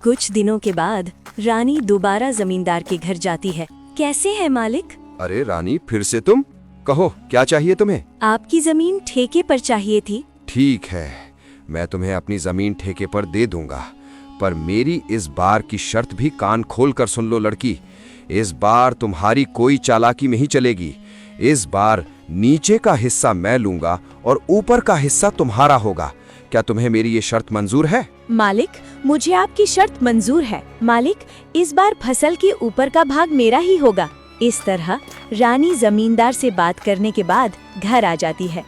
कुछ दिनों के बाद रानी दोबारा जमींदार के घर जाती है। कैसे है मालिक? अरे रानी, फिर से तुम? कहो, क्या चाहिए तुम्हें? आपकी जमीन ठेके पर चाहिए थी। ठीक है, मैं तुम्हें अपनी जमीन ठेके पर दे दूंगा, पर मेरी इस बार की शर्त भी कान खोल कर सुन लो लड़की। इस बार तुम्हारी कोई चालाकी नहीं चलेगी। इस बार नीचे का हिस्सा मैं लूंगा और ऊपर का हिस्सा तुम्हारा होगा। क्या तुम्हें मेरी ये शर्त मंजूर है? मालिक, मुझे आपकी शर्त मंजूर है। मालिक, इस बार फसल के ऊपर का भाग मेरा ही होगा। इस तरह रानी जमींदार से बात करने के बाद घर आ जाती है।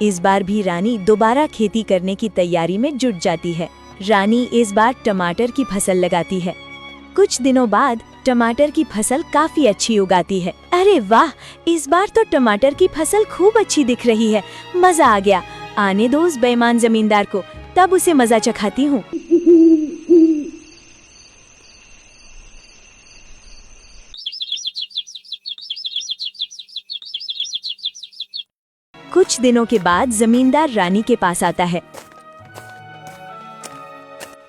इस बार भी रानी दोबारा खेती करने की तैयारी में जुट जाती है। रानी इस बार टमाटर की फसल लगाती है। कुछ दिनों बाद टमाटर की फसल काफी अच्छी उगाती है। अरे वाह, इस बार तो टमाटर की फसल खूब अच्छी दिख रही है। मजा आ गया। आने दो उस बेईमान जमींदार को, तब उसे मजा चखाती हूँ। कुछ दिनों के बाद जमींदार रानी के पास आता है।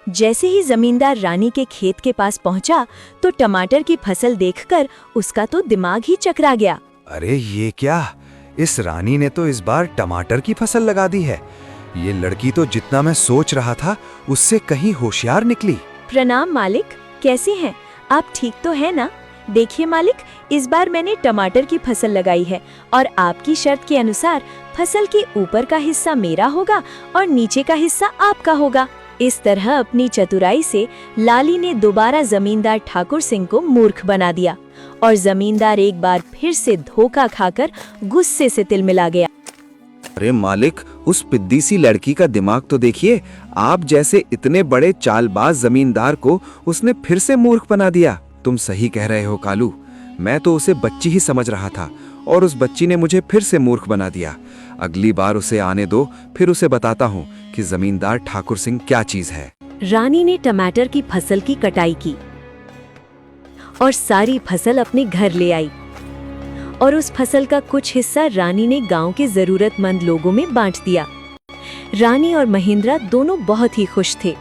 जैसे ही जमींदार रानी के खेत के पास पहुंचा तो टमाटर की फसल देखकर उसका तो दिमाग ही चकरा गया। अरे ये क्या, इस रानी ने तो इस बार टमाटर की फसल लगा दी है। ये लड़की तो जितना मैं सोच रहा था उससे कहीं होशियार निकली। प्रणाम मालिक, कैसे हैं आप? ठीक तो है ना? देखिए मालिक, इस बार मैंने टमाटर की फसल लगाई है और आपकी शर्त के अनुसार फसल के ऊपर का हिस्सा मेरा होगा और नीचे का हिस्सा आपका होगा। इस तरह अपनी चतुराई से लाली ने दोबारा जमींदार ठाकुर सिंह को मूर्ख बना दिया और जमींदार एक बार फिर से धोखा खाकर गुस्से से तिलमिला गया। अरे मालिक, उस पिद्दी सी लड़की का दिमाग तो देखिए। आप जैसे इतने बड़े चालबाज जमींदार को उसने फिर से मूर्ख बना दिया। तुम सही कह रहे हो कालू, मैं तो उसे बच्ची ही समझ रहा था और उस बच्ची ने मुझे फिर से मूर्ख बना दिया। अगली बार उसे आने दो, फिर उसे बताता हूँ कि जमींदार ठाकुर सिंह क्या चीज है। रानी ने टमाटर की फसल की कटाई की और सारी फसल अपने घर ले आई और उस फसल का कुछ हिस्सा रानी ने गांव के जरूरतमंद लोगों में बांट दिया। रानी और महेंद्रा दोनों बहुत ही खुश थे।